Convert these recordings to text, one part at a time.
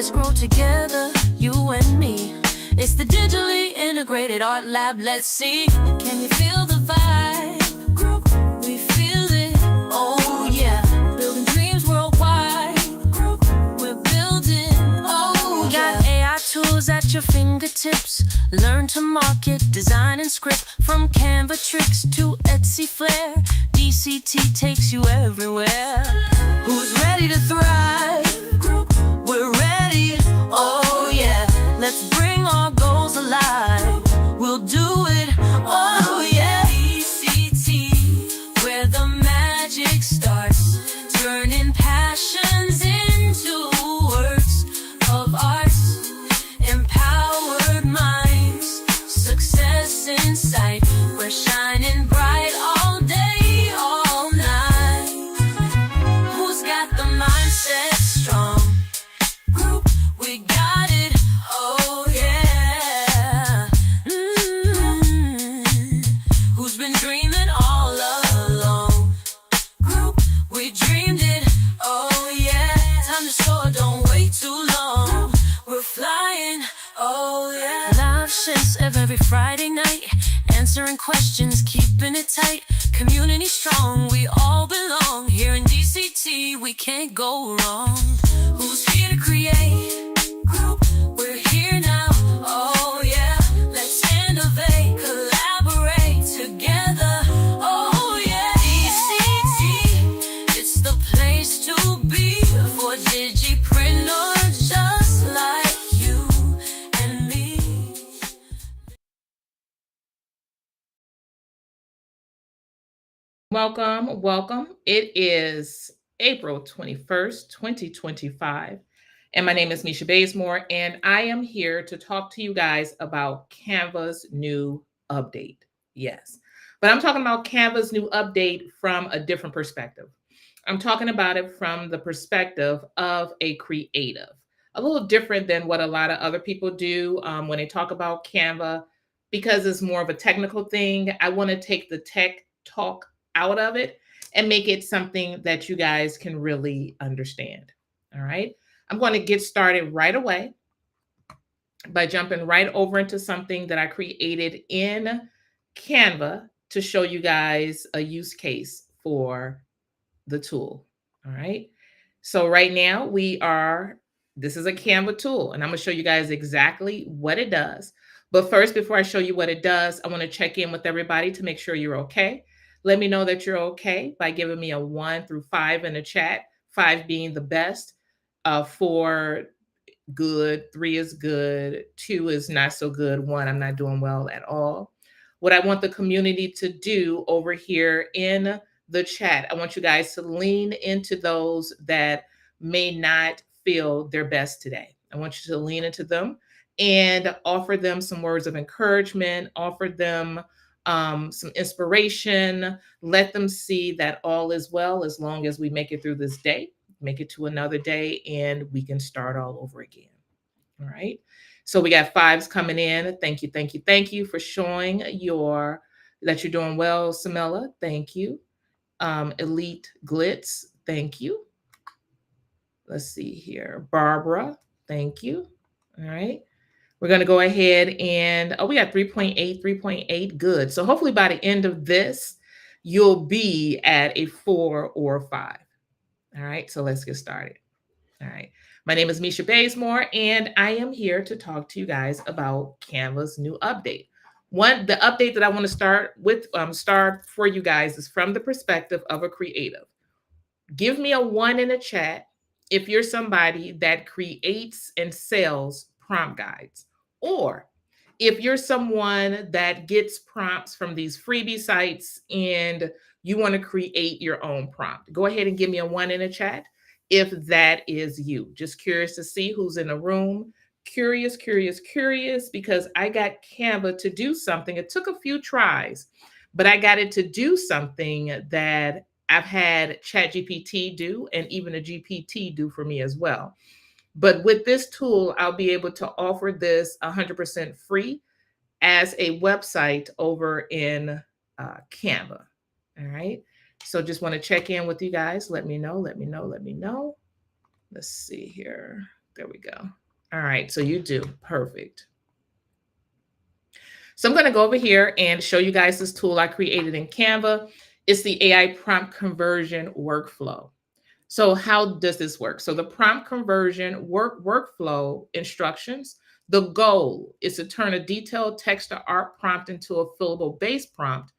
Let's grow together, you and me. It's the digitally integrated art lab. Let's see. Can you feel the vibe? Group, we feel it. Oh yeah, building dreams worldwide. Group, we're building. Oh yeah. Got AI tools at your fingertips. Learn to market, design and script. From Canva tricks to Etsy flair, DCT takes you everywhere. Who's ready to thrive? We're ready. Oh yeah, let's bring our goals alive. We'll do it. Oh yeah. DCT, where the magic starts, turning passions into works of art. Empowered minds, success in sight. We're shining bright all day, all night. Who's got the mindset strong? Group, we got it. Oh yeah. Who's been dreaming all along? Group, we dreamed it. Oh yeah. Time to soar, don't wait too long. We're flying. Oh yeah. Live shifts every Friday night, answering questions, keeping it tight. Community strong, we all belong. Here in DCT, we can't go wrong. Who's here to create? Group, we're here now. Oh yeah, let's innovate, collaborate together. Oh yeah, DCT, it's the place to be for digipreneurs just like you and me. Welcome, welcome. It is April 21st, 2025, and my name is Misha Bazemore, and I am here to talk to you guys about Canva's new update. Yes, but I'm talking about Canva's new update from a different perspective. I'm talking about it from the perspective of a creative, a little different than what a lot of other people do when they talk about Canva, because it's more of a technical thing. I want to take the tech talk out of it and make it something that you guys can really understand. All right. I'm going to get started right away by jumping right over into something that I created in Canva to show you guys a use case for the tool. All right. So right now this is a Canva tool, and I'm going to show you guys exactly what it does. But first, before I show you what it does, I want to check in with everybody to make sure you're okay. Let me know that you're okay by giving me a 1 through 5 in the chat, 5 being the best, 4 good, 3 is good, 2 is not so good, 1 I'm not doing well at all. What I want the community to do over here in the chat, I want you guys to lean into those that may not feel their best today. I want you to lean into them and offer them some words of encouragement, offer them some inspiration, let them see that all is well as long as we make it through this day, make it to another day, and we can start all over again. All right. So we got 5s coming in. Thank you, thank you, thank you for showing that you're doing well, Samela. Thank you. Elite Glitz, thank you. Let's see here. Barbara, thank you. All right. We're going to go ahead and, we got 3.8, 3.8. Good. So hopefully by the end of this, you'll be at a 4 or 5. All right. So let's get started. All right. My name is Misha Bazemore, and I am here to talk to you guys about Canva's new update. The update that I want to start for you guys is from the perspective of a creative. Give me a 1 in the chat if you're somebody that creates and sells prompt guides, or if you're someone that gets prompts from these freebie sites and you want to create your own prompt. Go ahead and give me a 1 in the chat if that is you. Just curious to see who's in the room. Curious, because I got Canva to do something. It took a few tries, but I got it to do something that I've had ChatGPT do and even a GPT do for me as well. But with this tool, I'll be able to offer this 100% free as a website over in Canva. All right. So just want to check in with you guys. Let me know. Let's see here. There we go. All right, so you do. Perfect. So I'm going to go over here and show you guys this tool I created in Canva. It's the AI prompt conversion workflow. So how does this work? So the prompt conversion workflow instructions, the goal is to turn a detailed text to art prompt into a fillable base prompt,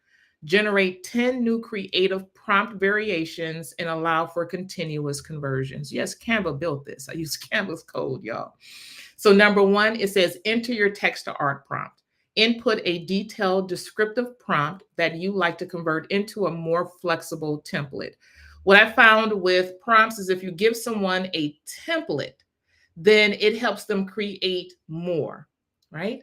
generate 10 new creative prompt variations, and allow for continuous conversions. Yes, Canva built this. I use Canva's code, y'all. So number one, it says enter your text to art prompt. Input a detailed descriptive prompt that you like to convert into a more flexible template. What I found with prompts is if you give someone a template, then it helps them create more, right?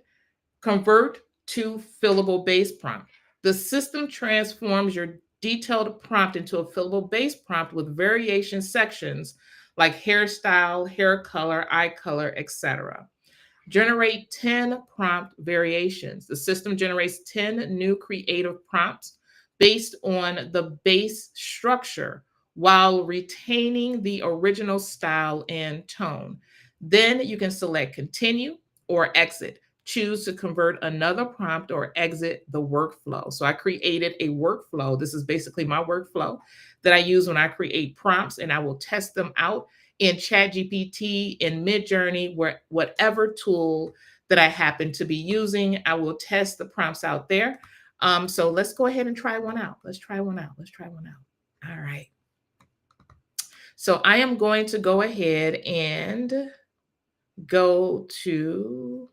Convert to fillable base prompt. The system transforms your detailed prompt into a fillable base prompt with variation sections like hairstyle, hair color, eye color, etc. Generate 10 prompt variations. The system generates 10 new creative prompts based on the base structure while retaining the original style and tone. Then you can select continue or exit. Choose to convert another prompt or exit the workflow. So I created a workflow. This is basically my workflow that I use when I create prompts, and I will test them out in ChatGPT, in Midjourney, whatever tool that I happen to be using. I will test the prompts out there. So let's go ahead and try one out. Let's try one out. Let's try one out. All right. So I am going to go ahead and go to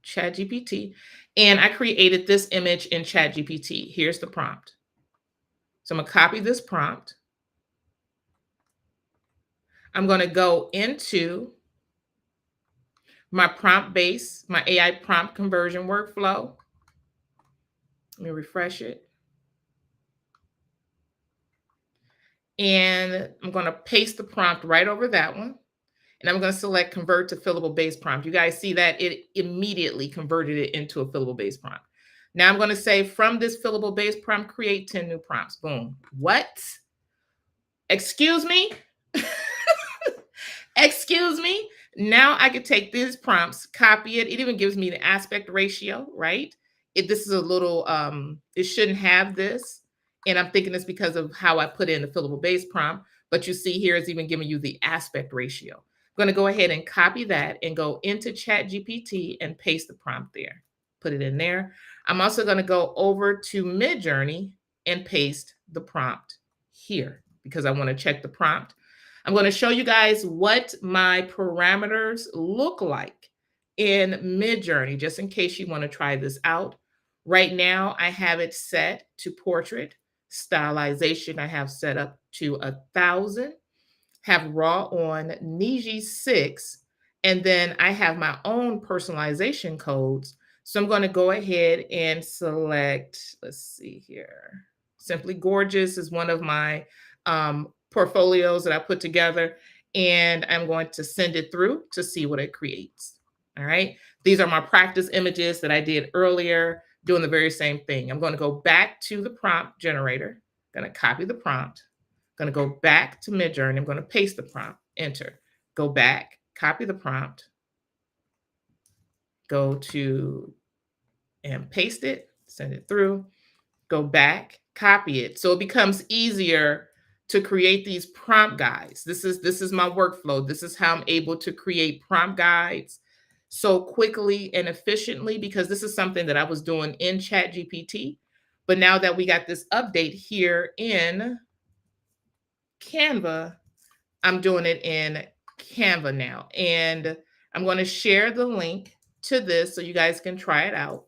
ChatGPT, and I created this image in ChatGPT. Here's the prompt. So I'm going to copy this prompt. I'm going to go into my prompt base, my AI prompt conversion workflow. Let me refresh it. And I'm going to paste the prompt right over that one. And I'm going to select convert to fillable base prompt. You guys see that it immediately converted it into a fillable base prompt. Now I'm going to say from this fillable base prompt, create 10 new prompts. Boom. What? Excuse me? Excuse me? Now I could take these prompts, copy it. It even gives me the aspect ratio, right? This is a little, it shouldn't have this. And I'm thinking it's because of how I put in the fillable base prompt. But you see here, it's even giving you the aspect ratio. I'm going to go ahead and copy that and go into ChatGPT and paste the prompt there. Put it in there. I'm also going to go over to Midjourney and paste the prompt here because I want to check the prompt. I'm going to show you guys what my parameters look like in Midjourney, just in case you want to try this out. Right now, I have it set to portrait. Stylization, I have set up to 1,000. Have raw on Niji 6. And then I have my own personalization codes. So I'm going to go ahead and select, let's see here. Simply Gorgeous is one of my portfolios that I put together, and I'm going to send it through to see what it creates. All right. These are my practice images that I did earlier, doing the very same thing. I'm going to go back to the prompt generator. I'm going to copy the prompt. I'm going to go back to Midjourney. I'm going to paste the prompt, enter, go back, copy the prompt, go to and paste it, send it through, go back, copy it. So it becomes easier to create these prompt guides. This is my workflow. This is how I'm able to create prompt guides so quickly and efficiently, because this is something that I was doing in ChatGPT. But now that we got this update here in Canva, I'm doing it in Canva now. And I'm going to share the link to this so you guys can try it out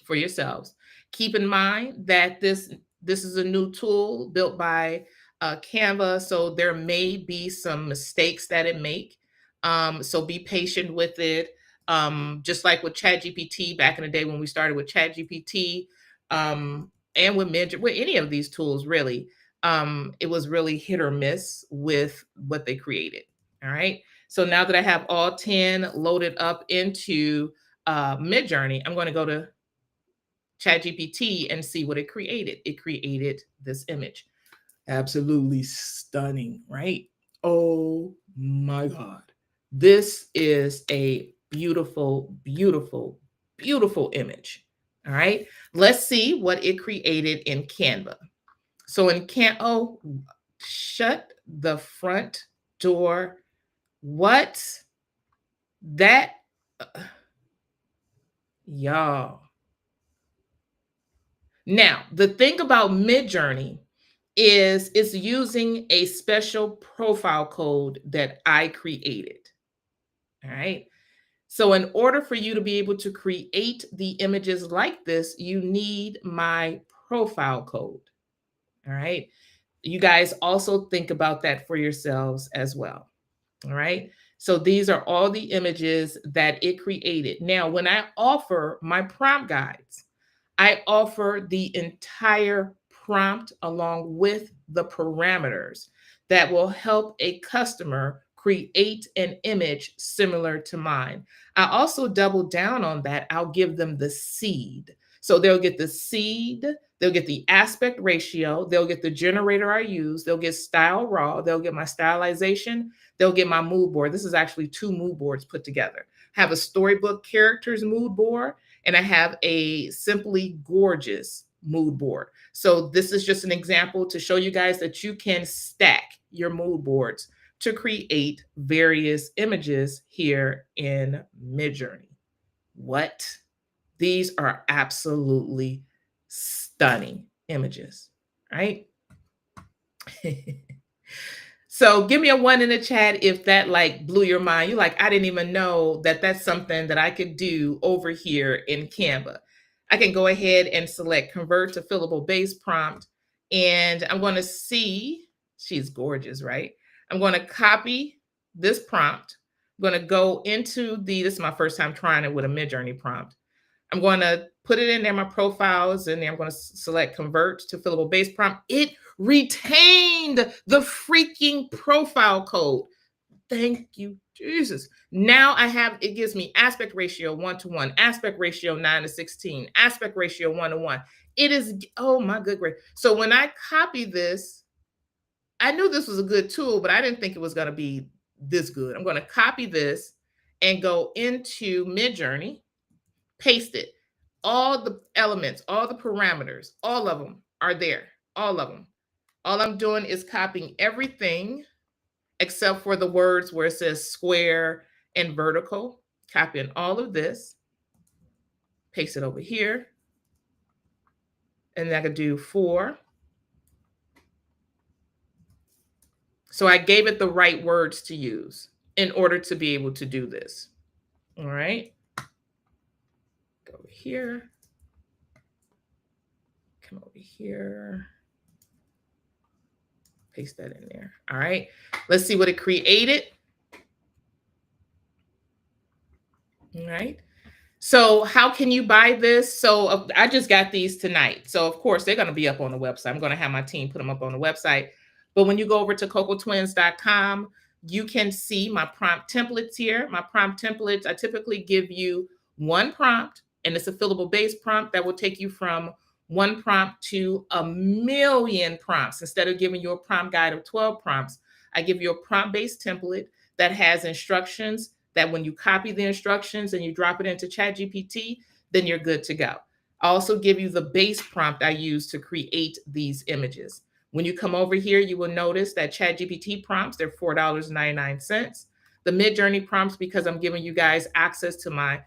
for yourselves. Keep in mind that this is a new tool built by Canva, so there may be some mistakes that it make. So be patient with it. Just like with ChatGPT back in the day when we started with ChatGPT, and with any of these tools, really, it was really hit or miss with what they created. All right. So now that I have all 10 loaded up into Midjourney, I'm going to go to ChatGPT and see what it created. It created this image. Absolutely stunning, right? Oh my God. This is a beautiful, beautiful, beautiful image. All right. Let's see what it created in Canva. So in oh, shut the front door. What? That, y'all. Now, the thing about Midjourney is it's using a special profile code that I created. All right. So in order for you to be able to create the images like this, you need my profile code. All right. You guys also think about that for yourselves as well. All right. So these are all the images that it created. Now, when I offer my prompt guides, I offer the entire prompt along with the parameters that will help a customer create an image similar to mine. I also double down on that. I'll give them the seed. So they'll get the seed, they'll get the aspect ratio, they'll get the generator I use, they'll get style raw, they'll get my stylization, they'll get my mood board. This is actually 2 mood boards put together. Have a storybook characters mood board, and I have a simply gorgeous mood board. So this is just an example to show you guys that you can stack your mood boards to create various images here in Midjourney. What? These are absolutely stunning images, right? So give me a 1 in the chat if that like blew your mind. You like, I didn't even know that that's something that I could do over here in Canva. I can go ahead and select convert to fillable base prompt. And I'm going to see, she's gorgeous, right? I'm going to copy this prompt. I'm going to go into this is my first time trying it with a Midjourney prompt. I'm going to put it in there, my profiles, and then I'm going to select convert to fillable base prompt. It retained the freaking profile code. Thank you, Jesus. Now I have, it gives me aspect ratio 1:1, aspect ratio 9:16, aspect ratio 1:1. It is, oh my good grief. So when I copy this, I knew this was a good tool, but I didn't think it was going to be this good. I'm going to copy this and go into Midjourney, paste it. All the elements, all the parameters, all of them are there. All of them. All I'm doing is copying everything except for the words where it says square and vertical. Copying all of this, paste it over here. And then I could do 4. So I gave it the right words to use in order to be able to do this. All right. Go over here. Come over here. Paste that in there. All right. Let's see what it created. All right. So how can you buy this? So I just got these tonight. So of course they're going to be up on the website. I'm going to have my team put them up on the website. But when you go over to cocotwins.com, you can see my prompt templates here. My prompt templates, I typically give you 1 prompt, and it's a fillable base prompt that will take you from 1 prompt to 1,000,000 prompts. Instead of giving you a prompt guide of 12 prompts, I give you a prompt-based template that has instructions that when you copy the instructions and you drop it into ChatGPT, then you're good to go. I also give you the base prompt I use to create these images. When you come over here, you will notice that ChatGPT prompts, they're $4.99. The Midjourney prompts, because I'm giving you guys access to my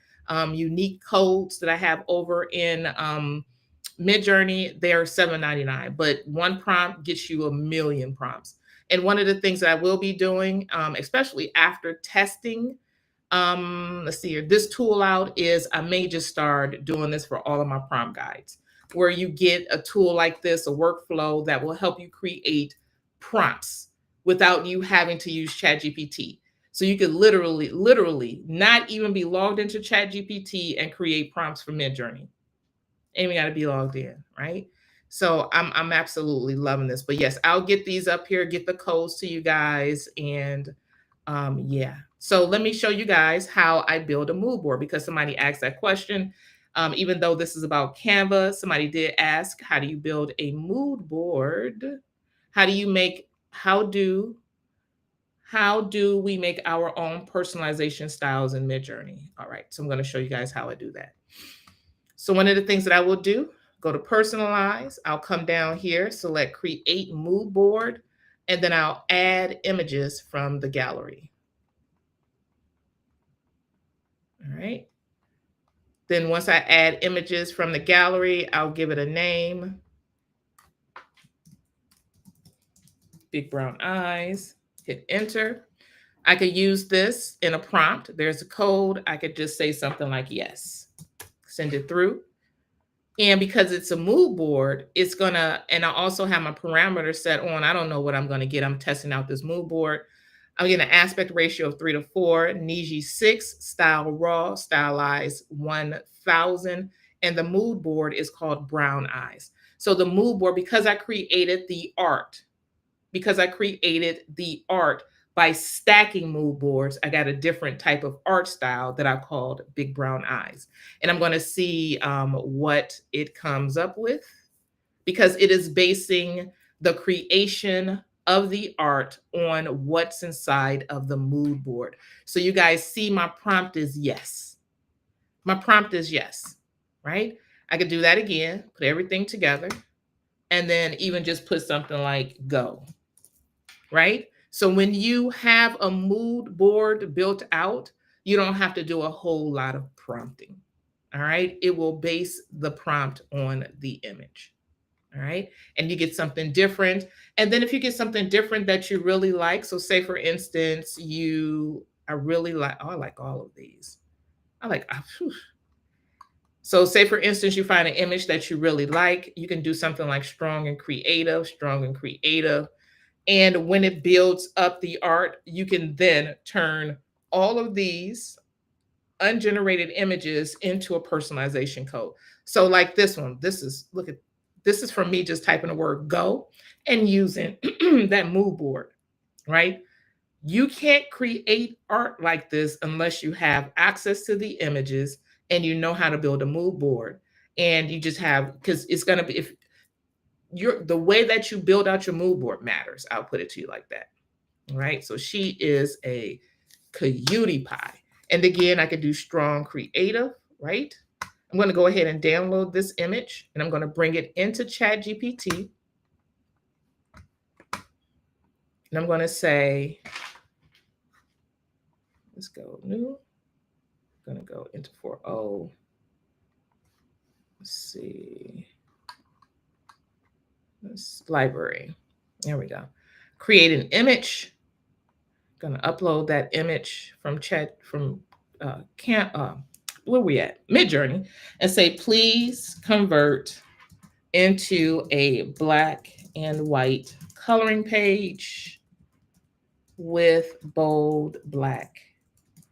unique codes that I have over in Midjourney, they're $7.99. But 1 prompt gets you 1,000,000 prompts. And one of the things that I will be doing, especially after testing, let's see here, this tool out is, I may just start doing this for all of my prompt guides, where you get a tool like this, a workflow that will help you create prompts without you having to use ChatGPT. So you could literally not even be logged into ChatGPT and create prompts for Midjourney. And we got to be logged in, right? So I'm absolutely loving this. But yes, I'll get these up here, get the codes to you guys, and yeah. So let me show you guys how I build a mood board, because somebody asked that question. Even though this is about Canva, somebody did ask, how do you build a mood board? How do how do we make our own personalization styles in Midjourney? All right, so I'm going to show you guys how I do that. So one of the things that I will do, go to personalize. I'll come down here, select create mood board, and then I'll add images from the gallery. All right. Then once I add images from the gallery, I'll give it a name. Big brown eyes, hit enter. I could use this in a prompt. There's a code. I could just say something like yes, send it through. And because it's a mood board, it's gonna, and I also have my parameters set on. I don't know what I'm gonna get. I'm testing out this mood board. I'm getting an aspect ratio of 3:4, Niji 6, style raw, stylized 1000, and the mood board is called brown eyes. So the mood board, because I created the art by stacking mood boards, I got a different type of art style that I called big brown eyes. And I'm going to see what it comes up with, because it is basing the creation of the art on what's inside of the mood board. So you guys see my prompt is yes. My prompt is yes, right? I could do that again, put everything together, and then even just put something like go, right? So when you have a mood board built out, you don't have to do a whole lot of prompting. All right. It will base the prompt on the image. All right. And you get something different. And then if you get something different that you really like, so say for instance, I really like, oh, I like all of these. So say for instance, you find an image that you really like, you can do something like strong and creative. And when it builds up the art, you can then turn all of these ungenerated images into a personalization code. So like this one, this is from me just typing the word go and using that mood board, right? You can't create art like this unless you have access to the images and you know how to build a mood board. And you just have, because it's going to be, if the way that you build out your mood board matters. I'll put it to you like that. All right. So she is a cutie pie. And again, I could do strong creative, right? I'm going to go ahead and download this image and I'm going to bring it into ChatGPT. And I'm going to say, let's go new. I'm going to go into 4.0. Let's see. This library. There we go. Create an image. Going to upload that image from where we at? Midjourney, and say, please convert into a black and white coloring page with bold black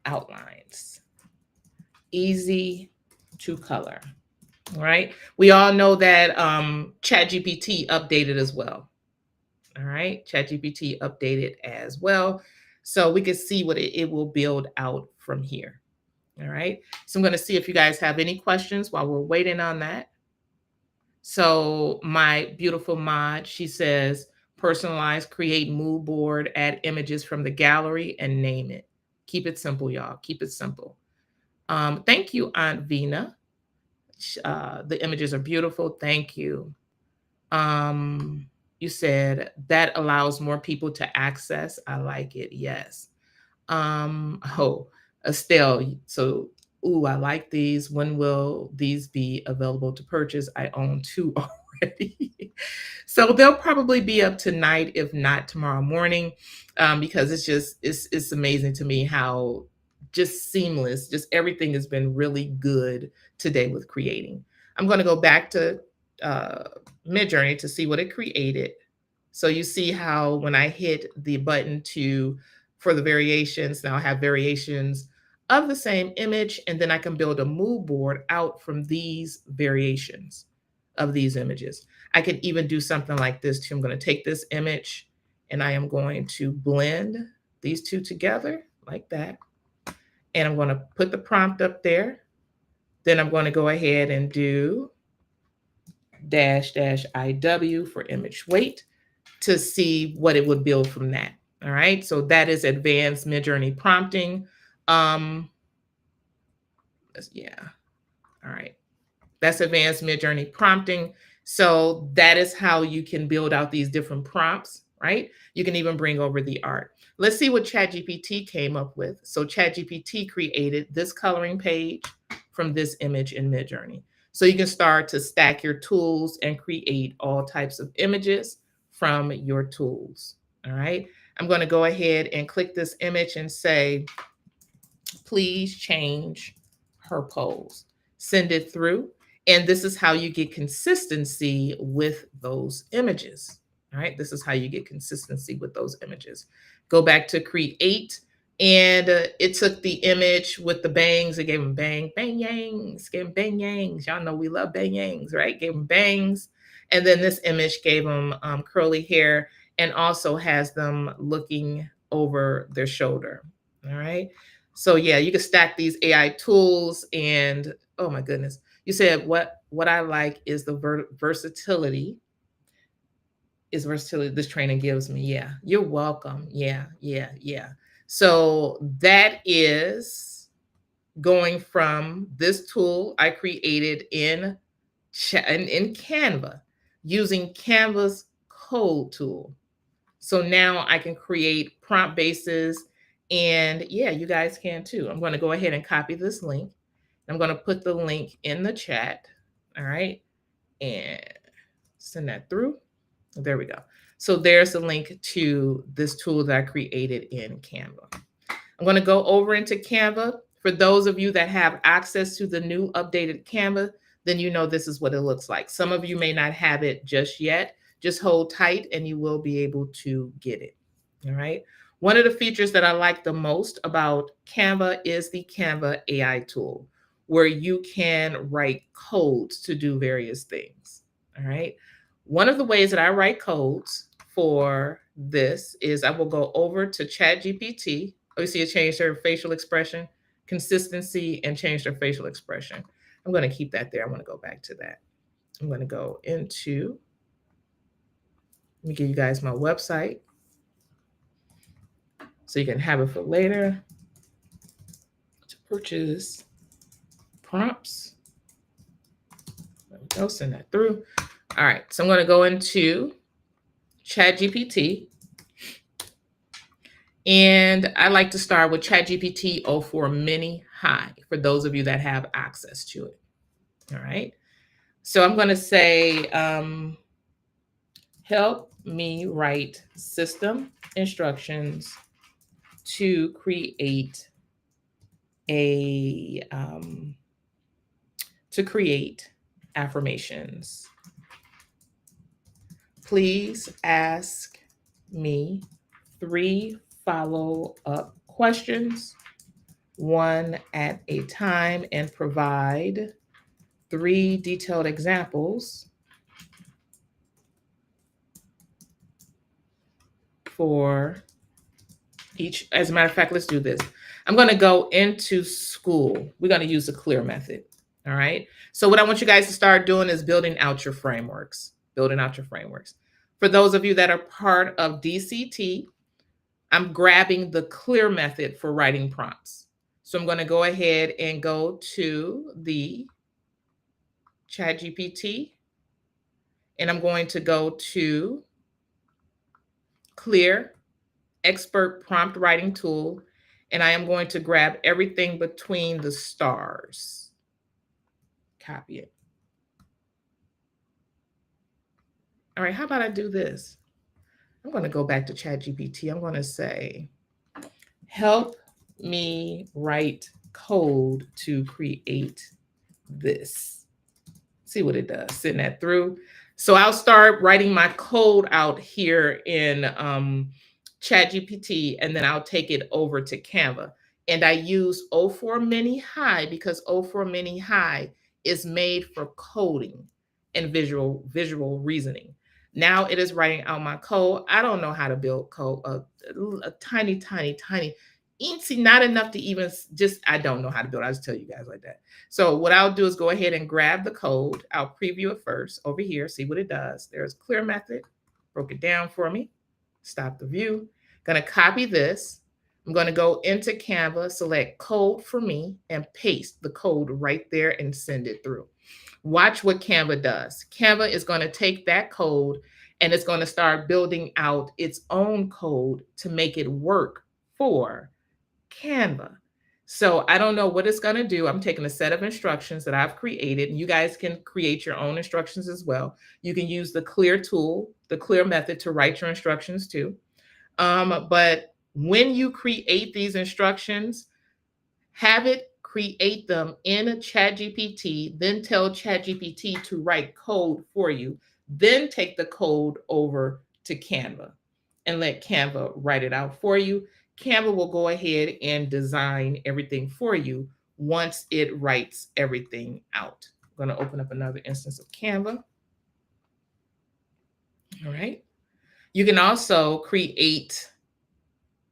outlines. Easy to color. All right. We all know that ChatGPT updated as well. All right. ChatGPT updated as well. So we can see what it will build out from here. All right. So I'm going to see if you guys have any questions while we're waiting on that. So my beautiful mod, she says, personalize, create mood board, add images from the gallery and name it. Keep it simple, y'all. Keep it simple. Thank you, Aunt Vina. The images are beautiful. Thank you. You said that allows more people to access. I like it. Yes. Estelle. So, I like these. When will these be available to purchase? I own 2 already. So they'll probably be up tonight, if not tomorrow morning, because it's amazing to me how just seamless, just everything has been really good today with creating. I'm going to go back to Midjourney to see what it created. So you see how when I hit the button for the variations, now I have variations of the same image, and then I can build a mood board out from these variations of these images. I can even do something like this too. I'm going to take this image and I am going to blend these two together like that. And I'm going to put the prompt up there. Then I'm going to go ahead and do -- IW for image weight to see what it would build from that. All right, so that is advanced Midjourney prompting. Yeah, all right. That's advanced Midjourney prompting. So that is how you can build out these different prompts, right? You can even bring over the art. Let's see what ChatGPT came up with. So ChatGPT created this coloring page from this image in Midjourney. So you can start to stack your tools and create all types of images from your tools. All right. I'm going to go ahead and click this image and say, please change her pose. Send it through. And this is how you get consistency with those images. All right. This is how you get consistency with those images. Go back to create. And it took the image with the bangs. It gave them bang, bang yangs, gave them bang yangs. Y'all know we love bang yangs, right? Gave them bangs. And then this image gave them curly hair and also has them looking over their shoulder. All right. So yeah, you can stack these AI tools and oh my goodness. You said what I like is the versatility this training gives me. Yeah. You're welcome. Yeah. Yeah. Yeah. So that is going from this tool I created in Canva using Canva's code tool. So now I can create prompt bases and yeah, you guys can too. I'm going to go ahead and copy this link. I'm going to put the link in the chat. All right. And send that through. There we go. So there's a link to this tool that I created in Canva. I'm going to go over into Canva. For those of you that have access to the new updated Canva, then you know this is what it looks like. Some of you may not have it just yet. Just hold tight and you will be able to get it. All right. One of the features that I like the most about Canva is the Canva AI tool, where you can write codes to do various things. All right. One of the ways that I write codes for this is I will go over to ChatGPT. Oh, you see it changed their facial expression, consistency, and change their facial expression. I'm going to keep that there. I want to go back to that. I'm going to go into, let me give you guys my website so you can have it for later. To purchase prompts. There we go. Send that through. All right. So I'm going to go into ChatGPT. And I like to start with ChatGPT 04 Mini High for those of you that have access to it. All right. So I'm going to say, help me write system instructions to create affirmations. Please ask me 3 follow-up questions, 1 at a time, and provide 3 detailed examples for each. As a matter of fact, let's do this. I'm going to go into school. We're going to use the clear method. All right. So what I want you guys to start doing is building out your frameworks. For those of you that are part of DCT, I'm grabbing the clear method for writing prompts. So I'm going to go ahead and go to the ChatGPT, and I'm going to go to Clear Expert Prompt Writing Tool, and I am going to grab everything between the stars. Copy it. All right, how about I do this? I'm going to go back to ChatGPT. I'm going to say, help me write code to create this. See what it does. Send that through. So I'll start writing my code out here in ChatGPT, and then I'll take it over to Canva. And I use 04 Mini High because 04 Mini High is made for coding and visual reasoning. Now it is writing out my code. I don't know how to build code, a tiny, eensy, not enough to even I don't know how to build. I'll just tell you guys like that. So what I'll do is go ahead and grab the code. I'll preview it first over here, see what it does. There's clear method, broke it down for me. Stop the view, Going to copy this. I'm going to go into Canva, select code for me, and paste the code right there and send it through. Watch what Canva does. Canva is going to take that code and it's going to start building out its own code to make it work for Canva. So I don't know what it's going to do. I'm taking a set of instructions that I've created, and you guys can create your own instructions as well. You can use the Clear tool, the Clear method, to write your instructions too. But when you create these instructions, have it create them in a ChatGPT, then tell ChatGPT to write code for you, then take the code over to Canva and let Canva write it out for you. Canva will go ahead and design everything for you once it writes everything out. I'm going to open up another instance of Canva. All right. You can also create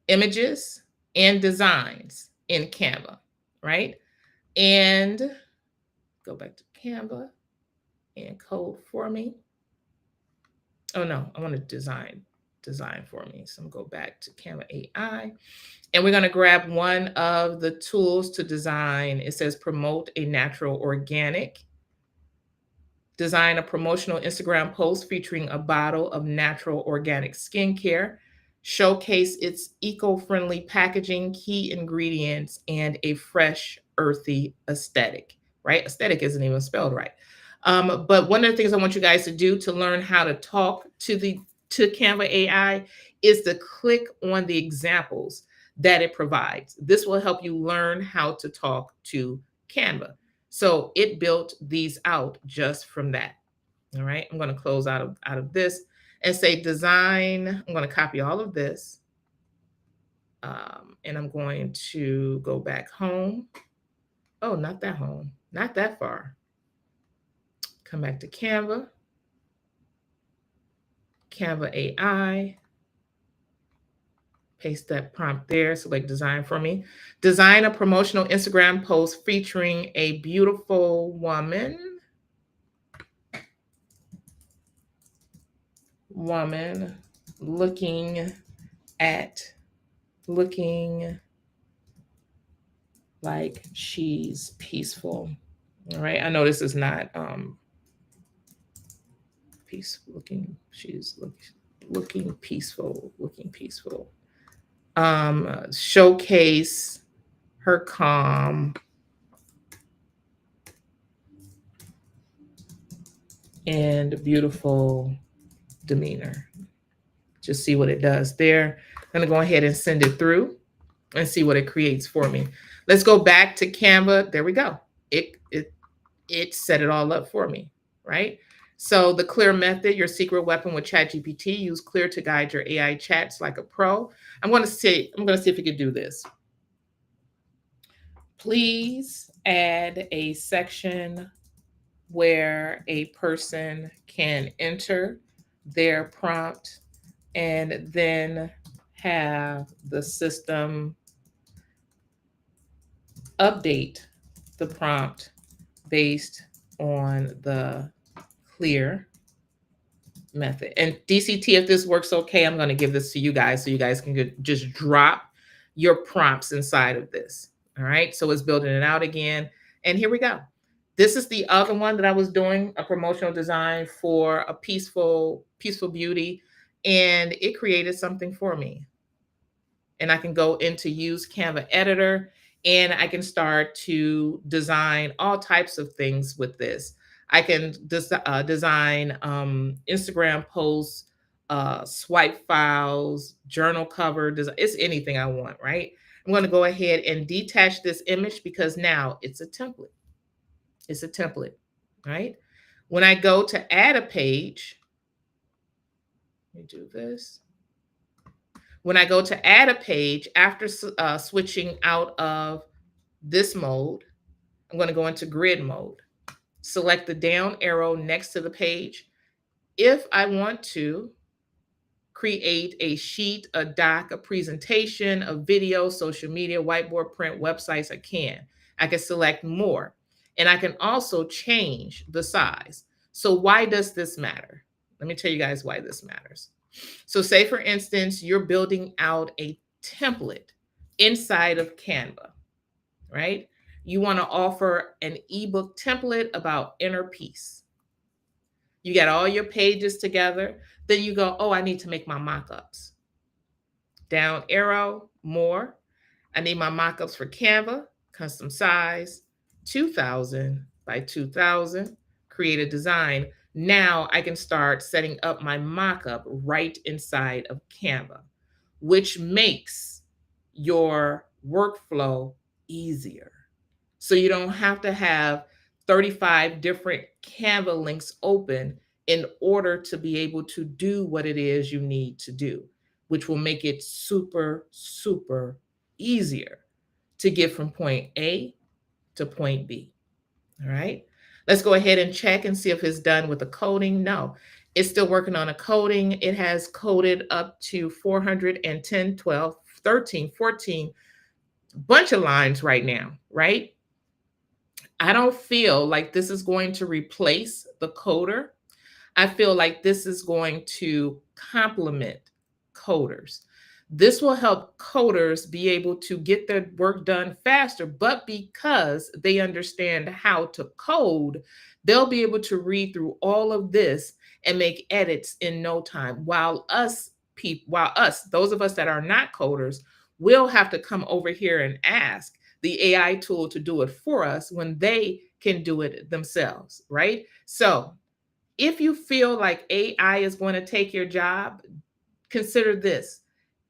images and designs in Canva, right? And go back to Canva and code for me. Oh no, I want to design for me. So I'm going to go back to Canva AI. And we're going to grab one of the tools to design. It says promote a natural organic. Design a promotional Instagram post featuring a bottle of natural organic skincare. Showcase its eco-friendly packaging, key ingredients, and a fresh, earthy aesthetic, right? Aesthetic isn't even spelled right. But one of the things I want you guys to do to learn how to talk to Canva AI is to click on the examples that it provides. This will help you learn how to talk to Canva. So it built these out just from that. All right, I'm going to close out of this and say design. I'm going to copy all of this. And I'm going to go back home. Oh, not that home, not that far. Come back to Canva, Canva AI. Paste that prompt there, select design for me. Design a promotional Instagram post featuring a beautiful woman looking like she's peaceful. All right, I know this is not she's looking peaceful, showcase her calm and beautiful demeanor. Just see what it does there. I'm going to go ahead and send it through and see what it creates for me. Let's go back to Canva. There we go. It set it all up for me, right? So the Clear method, your secret weapon with ChatGPT. Use Clear to guide your AI chats like a pro. I'm going to see if we can do this. Please add a section where a person can enter their prompt and then have the system update the prompt based on the Clear method. And DCT, if this works okay, I'm going to give this to you guys so you guys can just drop your prompts inside of this. All right, so it's building it out again. And here we go. This is the other one that I was doing, a promotional design for a peaceful beauty, and it created something for me. And I can go into use Canva editor and I can start to design all types of things with this. I can design Instagram posts, swipe files, journal cover, it's anything I want, right? I'm going to go ahead and detach this image because now it's a template. It's a template, right? When I go to add a page, let me do this. When I go to add a page, after switching out of this mode, I'm going to go into grid mode. Select the down arrow next to the page. If I want to create a sheet, a doc, a presentation, a video, social media, whiteboard, print, websites, I can. I can select more. And I can also change the size. So why does this matter? Let me tell you guys why this matters. So say for instance, you're building out a template inside of Canva, right? You want to offer an ebook template about inner peace. You got all your pages together. Then you go, oh, I need to make my mock-ups. Down arrow, more. I need my mock-ups for Canva, custom size, 2000 by 2000, create a design. Now I can start setting up my mock-up right inside of Canva, which makes your workflow easier. So you don't have to have 35 different Canva links open in order to be able to do what it is you need to do, which will make it super, super easier to get from point A to point B. All right. Let's go ahead and check and see if it's done with the coding. No, it's still working on a coding. It has coded up to 410, 12, 13, 14, bunch of lines right now, right? I don't feel like this is going to replace the coder. I feel like this is going to complement coders. This will help coders be able to get their work done faster, but because they understand how to code, they'll be able to read through all of this and make edits in no time. Those of us that are not coders, will have to come over here and ask the AI tool to do it for us when they can do it themselves, right? So if you feel like AI is going to take your job, consider this.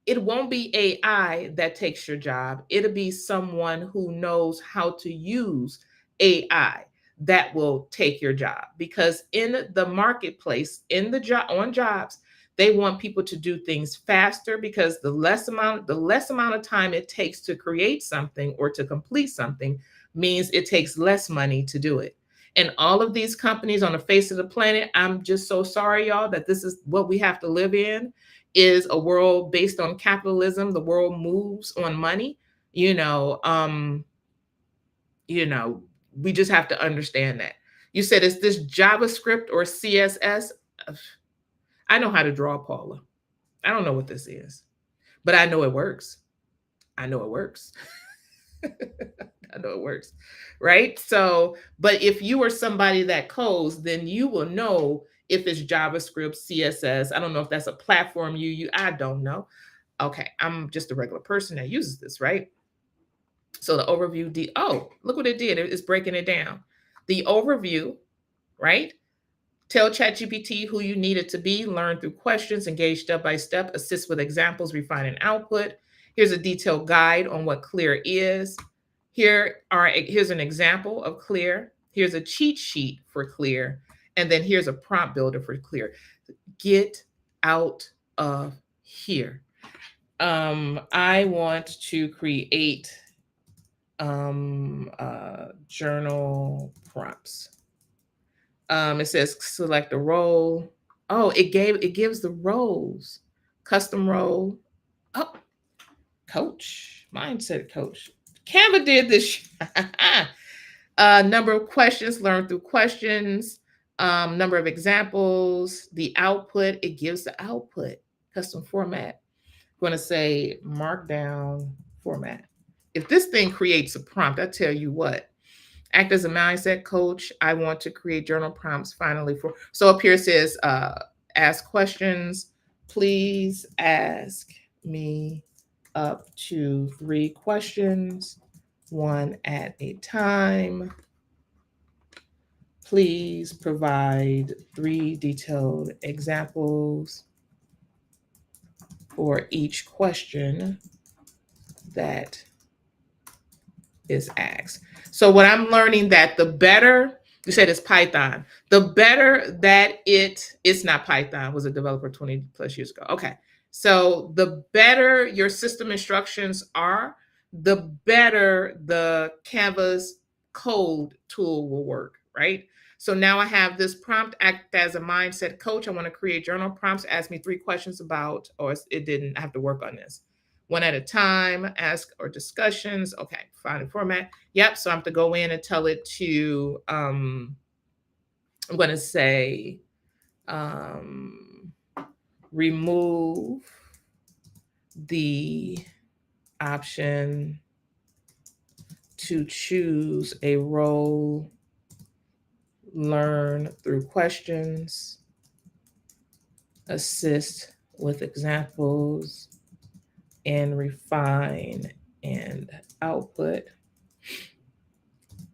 It won't be AI that takes your job. It'll be someone who knows how to use AI that will take your job. Because in the marketplace, in the job on jobs, they want people to do things faster because the less amount of time it takes to create something or to complete something means it takes less money to do it. And all of these companies on the face of the planet, I'm just so sorry, y'all, that this is what we have to live in, is a world based on capitalism. The world moves on money. We just have to understand that. You said, is this JavaScript or CSS? I know how to draw, Paula. I don't know what this is, but I know it works. I know it works. I know it works, right? So, but if you are somebody that codes, then you will know if it's JavaScript, CSS. I don't know if that's a platform you use. I don't know. Okay, I'm just a regular person that uses this, right? So the overview, oh, look what it did. It's breaking it down. The overview, right? Tell ChatGPT who you need it to be, learn through questions, engage step by step, assist with examples, refine and output. Here's a detailed guide on what Clear is. Here's an example of Clear. Here's a cheat sheet for Clear. And then here's a prompt builder for Clear. Get out of here. I want to create journal prompts. It says select a role. Oh, it gives the roles. Custom role. Oh, coach, mindset coach. Canva did this. Number of questions, learn through questions. Number of examples. The output, it gives the output. Custom format. I'm going to say markdown format. If this thing creates a prompt, I tell you what. Act as a mindset coach. I want to create journal prompts finally for. So up here it says, ask questions. Please ask me up to 3 questions, 1 at a time. Please provide 3 detailed examples for each question that is asked. So what I'm learning, that the better, you said it's Python, the better that it's not Python, was a developer 20 plus years ago. Okay. So the better your system instructions are, the better the Canva's code tool will work, right? So now I have this prompt, act as a mindset coach. I want to create journal prompts, ask me 3 questions about, or it didn't, I have to work on this. 1 at a time, ask or discussions. Okay, find a format. Yep, so I have to go in and tell it to, I'm going to say, remove the option to choose a role, learn through questions, assist with examples, and refine and output.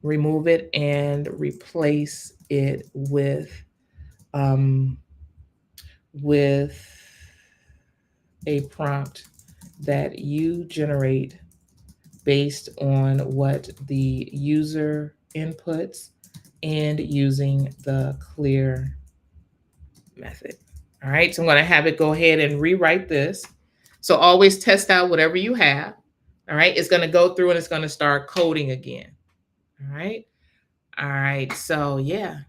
Remove it and replace it um, with a prompt that you generate based on what the user inputs and using the clear method. All right, so I'm going to have it go ahead and rewrite this. So always test out whatever you have. All right, it's going to go through and it's going to start coding again. All right. All right. So yeah.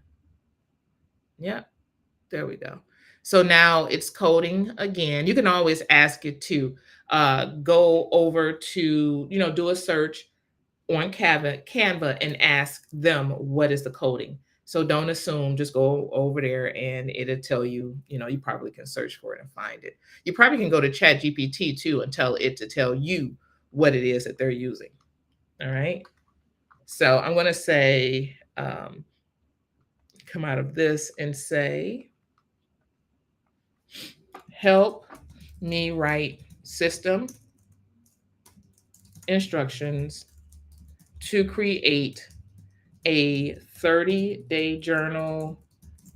There we go. So now it's coding again. You can always ask it to go over to, do a search on Canva and ask them what is the coding. So don't assume, just go over there and it'll tell you, you probably can search for it and find it. You probably can go to ChatGPT too and tell it to tell you what it is that they're using. All right. So I'm going to say, come out of this and say, help me write system instructions to create a 30-day journal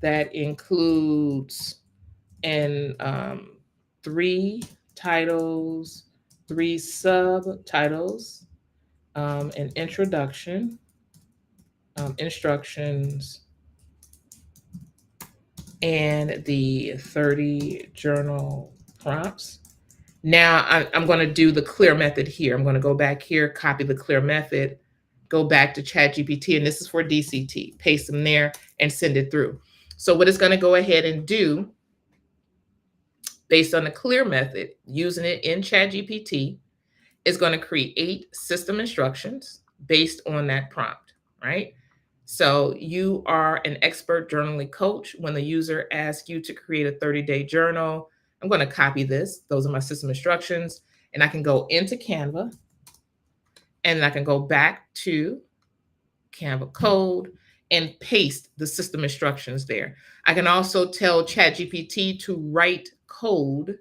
that includes three titles, three subtitles, an introduction, instructions, and the 30 journal prompts. Now I'm going to do the clear method here. I'm going to go back here, copy the clear method, go back to ChatGPT, and this is for DCT. Paste them there and send it through. So what it's going to go ahead and do, based on the clear method, using it in ChatGPT, is going to create system instructions based on that prompt, right? So you are an expert journaling coach. When the user asks you to create a 30-day journal, I'm going to copy this. Those are my system instructions. And I can go into Canva and I can go back to Canva code and paste the system instructions there. I can also tell ChatGPT to write code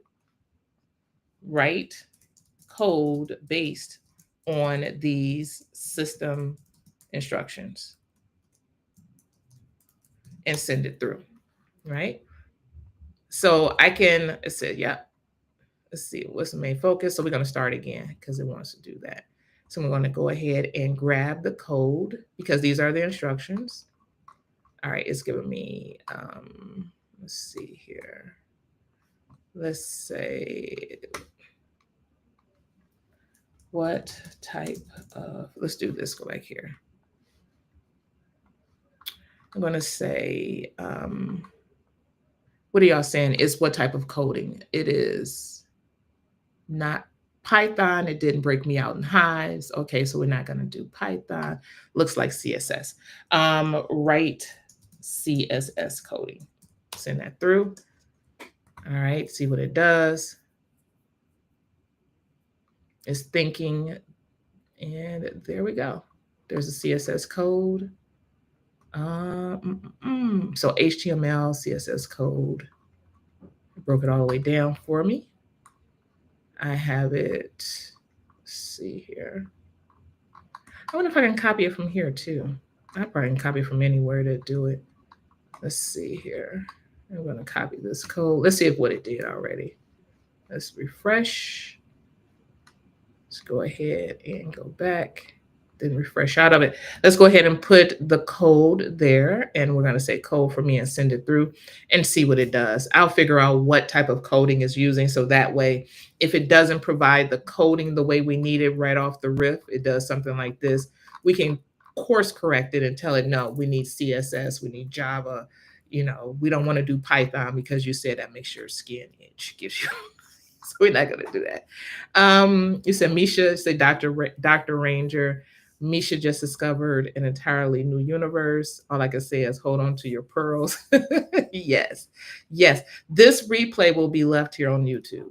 based on these system instructions and send it through, right? So I can say, yeah, let's see, what's the main focus? So we're going to start again because it wants to do that. So I'm going to go ahead and grab the code because these are the instructions. All right, it's giving me, let's see here. Let's say, what type of, let's do this, go back here. I'm going to say, what are y'all saying is what type of coding? It is not Python. It didn't break me out in hives. Okay, so we're not going to do Python. Looks like CSS. Write CSS coding. Send that through. All right, see what it does. It's thinking, and there we go. There's a CSS code. So HTML, CSS code. Broke it all the way down for me. I have it, let's see here. I wonder if I can copy it from here too. I probably can copy from anywhere to do it. Let's see here. I'm going to copy this code. Let's see if what it did already. Let's refresh. Let's go ahead and go back. Then refresh out of it. Let's go ahead and put the code there. And we're going to say code for me and send it through and see what it does. I'll figure out what type of coding it's using. So that way, if it doesn't provide the coding the way we need it right off the rip, it does something like this, we can course correct it and tell it, no, we need CSS, we need Java. We don't want to do Python because you said that makes your skin itch, gives you. So we're not going to do that. You said Misha, say Dr. Ranger. Misha just discovered an entirely new universe. All I can say is hold on to your pearls. Yes, yes. This replay will be left here on YouTube.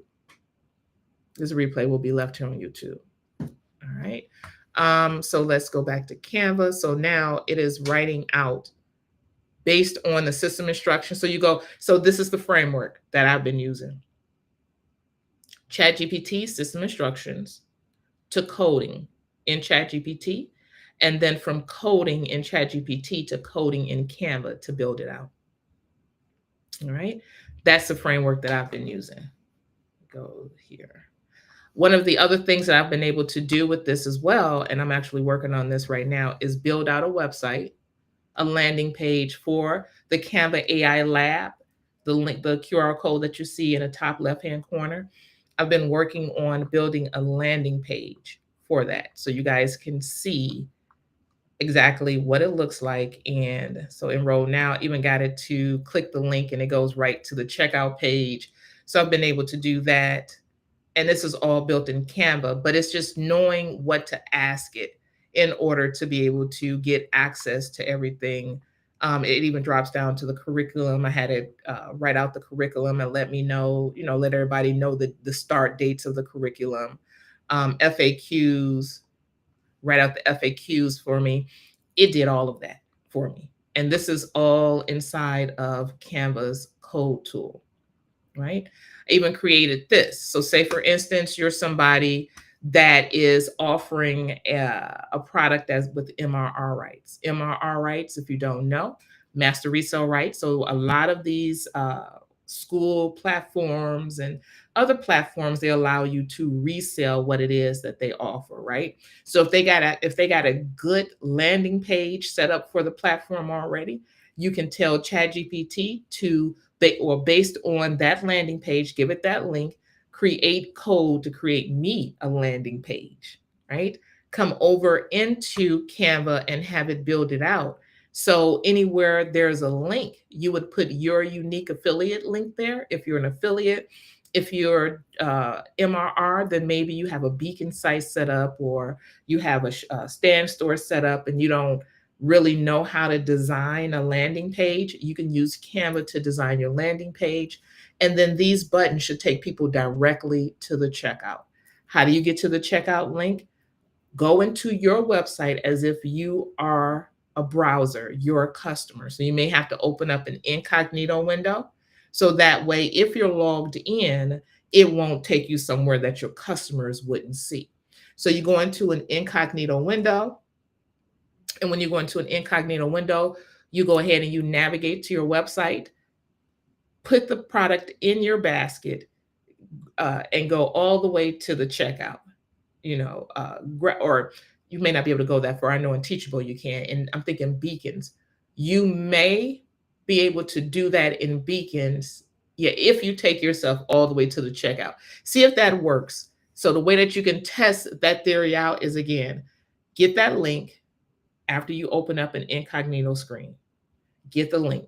This replay will be left here on YouTube. All right. So let's go back to Canva. So now it is writing out based on the system instructions. So you go, so this is the framework that I've been using. ChatGPT system instructions to coding in ChatGPT, and then from coding in ChatGPT to coding in Canva to build it out. All right. That's the framework that I've been using. Go here. One of the other things that I've been able to do with this as well, and I'm actually working on this right now, is build out a website, a landing page for the Canva AI lab, the link, the QR code that you see in the top left-hand corner. I've been working on building a landing page for that so you guys can see exactly what it looks like. And so enroll now, even got it to click the link and it goes right to the checkout page. So I've been able to do that. And this is all built in Canva, but it's just knowing what to ask it in order to be able to get access to everything. It even drops down to the curriculum. I had it write out the curriculum and let me know, let everybody know the start dates of the curriculum, FAQs, write out the FAQs for me. It did all of that for me. And this is all inside of Canva's code tool, right? I even created this. So say, for instance, you're somebody that is offering a product as with MRR rights. MRR rights, if you don't know, master resale rights. So a lot of these school platforms and other platforms, they allow you to resell what it is that they offer, right? So if they got a good landing page set up for the platform already, you can tell ChatGPT to, based on that landing page, give it that link, create code to create me a landing page, right? Come over into Canva and have it build it out. So anywhere there's a link, you would put your unique affiliate link there. If you're an affiliate, if you're MRR, then maybe you have a beacon site set up, or you have a stand store set up and you don't really know how to design a landing page. You can use Canva to design your landing page. And then these buttons should take people directly to the checkout. How do you get to the checkout link? Go into your website as if you are a browser, you're a customer. So you may have to open up an incognito window. So that way, if you're logged in, it won't take you somewhere that your customers wouldn't see. So you go into an incognito window. And when you go into an incognito window, you go ahead and you navigate to your website, put the product in your basket, and go all the way to the checkout. Or you may not be able to go that far. I know in Teachable you can. And I'm thinking beacons. You may be able to do that in beacons, yeah, if you take yourself all the way to the checkout. See if that works. So the way that you can test that theory out is, again, get that link after you open up an incognito screen. Get the link.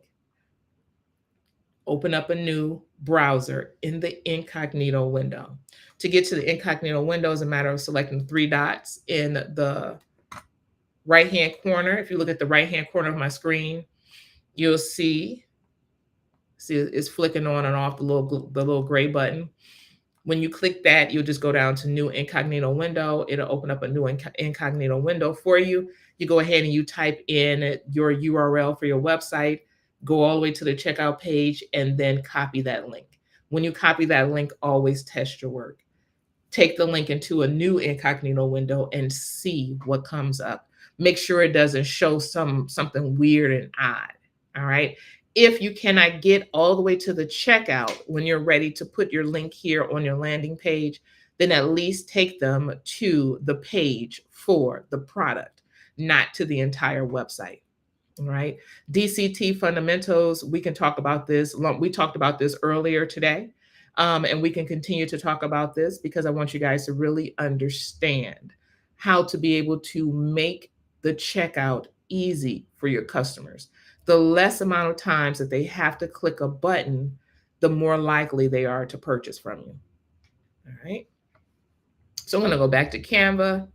Open up a new browser in the incognito window. To get to the incognito window is a matter of selecting the three dots in the right-hand corner. If you look at the right-hand corner of my screen, you'll see it's flicking on and off the little gray button. When you click that, you'll just go down to new incognito window. It'll open up a new incognito window for you. You go ahead and you type in your URL for your website, go all the way to the checkout page, and then copy that link. When you copy that link, always test your work. Take the link into a new incognito window and see what comes up. Make sure it doesn't show something weird and odd. All right. If you cannot get all the way to the checkout when you're ready to put your link here on your landing page, then at least take them to the page for the product, not to the entire website. All right. DCT fundamentals, we can talk about this. We talked about this earlier today, and we can continue to talk about this because I want you guys to really understand how to be able to make the checkout easy for your customers. The less amount of times that they have to click a button, the more likely they are to purchase from you. All right. So I'm going to go back to Canva.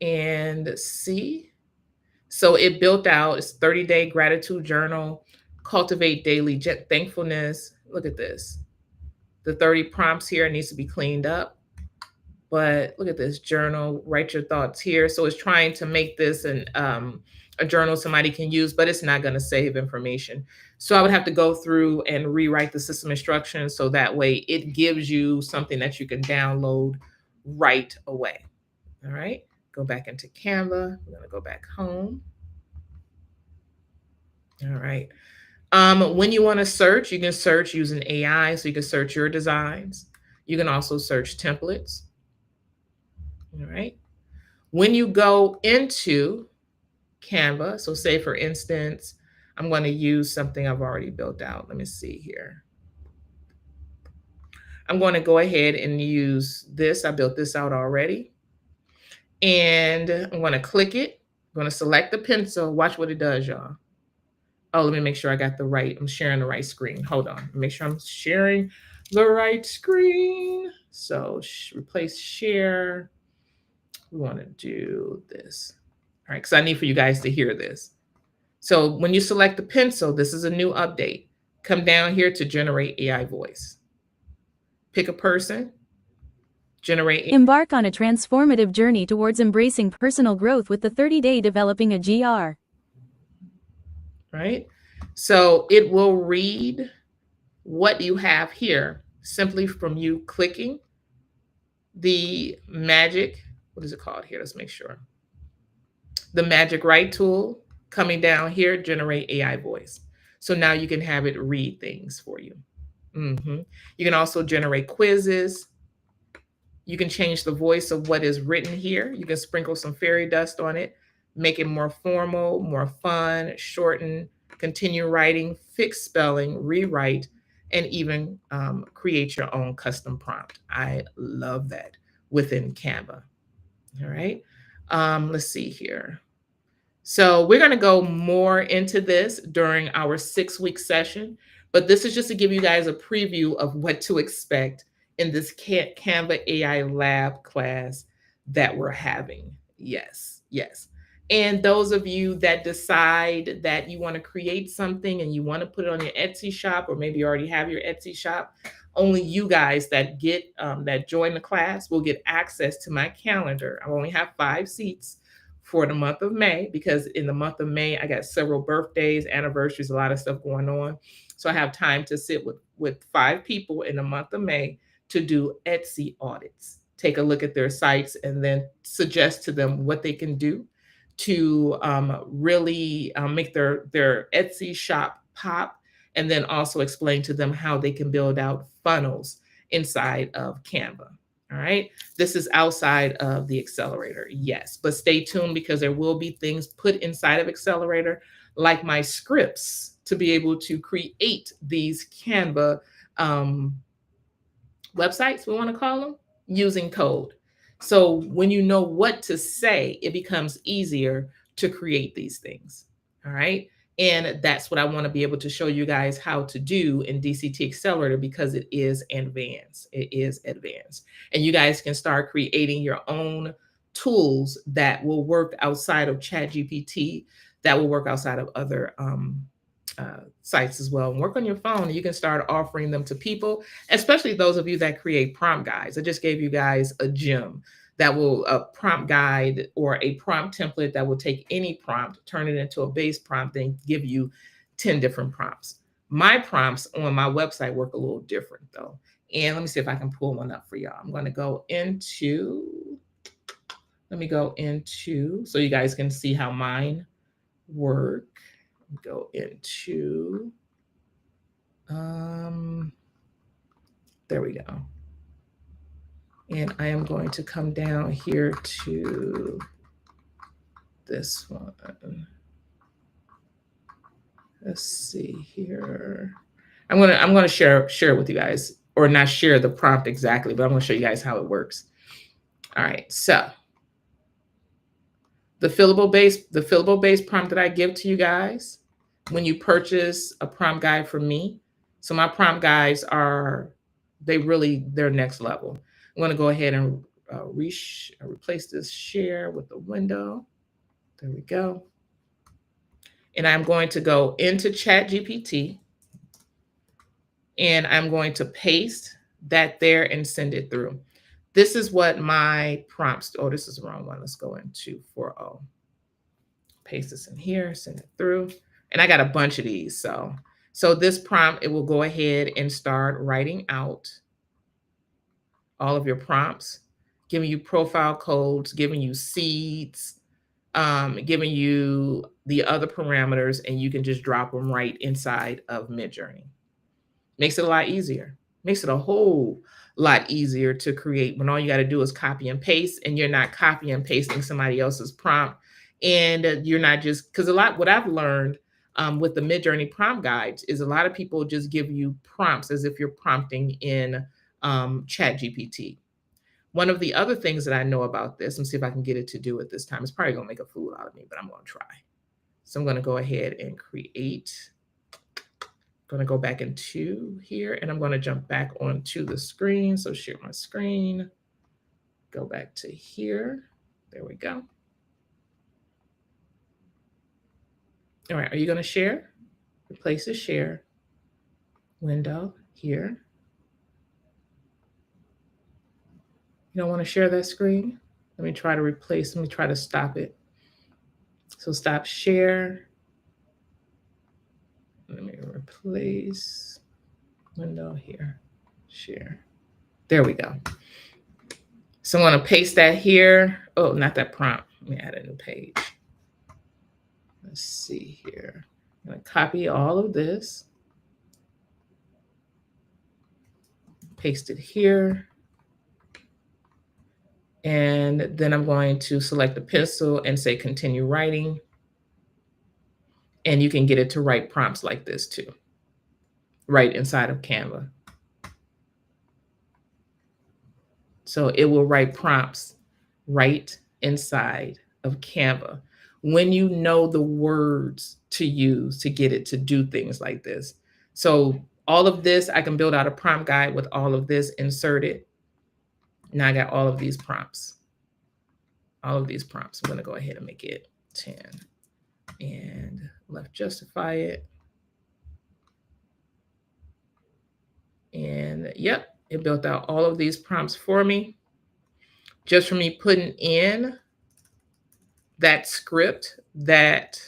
and see. So it built out its 30-day gratitude journal, cultivate daily thankfulness. Look at this. The 30 prompts here needs to be cleaned up. But look at this journal, write your thoughts here. So it's trying to make this a journal somebody can use, but it's not going to save information. So I would have to go through and rewrite the system instructions so that way it gives you something that you can download right away. All right, go back into Canva. We're going to go back home. All right. When you want to search, you can search using AI. So you can search your designs. You can also search templates. All right. When you go into Canva, so say for instance, I'm going to use something I've already built out. Let me see here. I'm going to go ahead and use this. I built this out already. And I'm going to click it. I'm going to select the pencil. Watch what it does, y'all. Oh, let me make sure I got the right, I'm sharing the right screen. Hold on. Make sure I'm sharing the right screen. So replace share. We want to do this. All right, because I need for you guys to hear this. So when you select the pencil, this is a new update. Come down here to generate AI voice. Pick a person, generate. Embark on a transformative journey towards embracing personal growth with the 30-day developing a GR. Right? So it will read what you have here simply from you clicking the magic, what is it called here? Let's make sure. The magic right tool coming down here, generate AI voice. So now you can have it read things for you. You can also generate quizzes. You can change the voice of what is written here. You can sprinkle some fairy dust on it, make it more formal, more fun, shorten, continue writing, fix spelling, rewrite, and even create your own custom prompt. I love that within Canva. All right. Let's see here. So we're going to go more into this during our 6-week session, but this is just to give you guys a preview of what to expect in this Canva AI lab class that we're having. Yes, yes. And those of you that decide that you want to create something and you want to put it on your Etsy shop, or maybe you already have your Etsy shop, only you guys that get that join the class will get access to my calendar. I only have 5 seats for the month of May, because in the month of May, I got several birthdays, anniversaries, a lot of stuff going on. So I have time to sit with 5 people in the month of May to do Etsy audits, take a look at their sites, and then suggest to them what they can do to really make their Etsy shop pop, and then also explain to them how they can build out funnels inside of Canva. All right. This is outside of the accelerator. Yes, but stay tuned because there will be things put inside of accelerator, like my scripts, to be able to create these Canva websites, we want to call them, using code. So when you know what to say, it becomes easier to create these things. All right. And that's what I want to be able to show you guys how to do in DCT Accelerator, because it is advanced. It is advanced. And you guys can start creating your own tools that will work outside of ChatGPT, that will work outside of other sites as well, and work on your phone. You can start offering them to people, especially those of you that create prompt guides. I just gave you guys a gem that will, a prompt guide or a prompt template that will take any prompt, turn it into a base prompt, and give you 10 different prompts. My prompts on my website work a little different though. And let me see if I can pull one up for y'all. I'm going to go into, let me go into, so you guys can see how mine work. Go into, there we go. And I am going to come down here to this one. Let's see here. I'm gonna share it with you guys, or not share the prompt exactly, but I'm gonna show you guys how it works. All right, so the fillable base prompt that I give to you guys when you purchase a prompt guide from me. So my prompt guides are, they're next level. I'm going to go ahead and replace this share with the window. There we go. And I'm going to go into ChatGPT and I'm going to paste that there and send it through. This is what my prompts. Oh, this is the wrong one. Let's go into 4.0. Paste this in here, send it through. And I got a bunch of these. So this prompt, it will go ahead and start writing out all of your prompts, giving you profile codes, giving you seeds, giving you the other parameters, and you can just drop them right inside of Midjourney. Makes it a lot easier. Makes it a whole lot easier to create when all you got to do is copy and paste, and you're not copy and pasting somebody else's prompt. And you're not just, because what I've learned with the Midjourney prompt guides is a lot of people just give you prompts as if you're prompting in ChatGPT. One of the other things that I know about this, let me see if I can get it to do it this time. It's probably going to make a fool out of me, but I'm going to try. So I'm going to go ahead and create. Going to go back into here and I'm going to jump back onto the screen. So share my screen, go back to here. There we go. All right, are you going to share? Replace the share window here. You don't want to share that screen? Let me try to stop it. So stop share. Let me replace window here, share. There we go. So I'm going to paste that here. Oh, not that prompt. Let me add a new page. Let's see here. I'm going to copy all of this, paste it here. And then I'm going to select a pencil and say continue writing. And you can get it to write prompts like this too, right inside of Canva. So it will write prompts right inside of Canva when you know the words to use to get it to do things like this. So all of this, I can build out a prompt guide with all of this inserted. Now I got all of these prompts. All of these prompts. I'm going to go ahead and make it 10 and left justify it. And yep, it built out all of these prompts for me. Just from me putting in that script that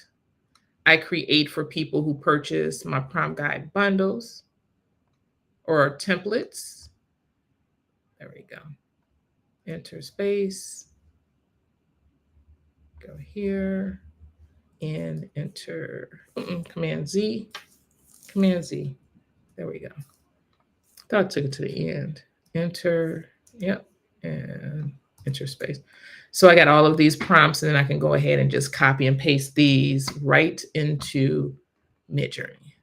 I create for people who purchase my prompt guide bundles or templates. There we go. Enter space. Go here and enter Command Z. Command Z. There we go. Thought I took it to the end. Enter. Yep. And enter space. So I got all of these prompts, and then I can go ahead and just copy and paste these right into Midjourney.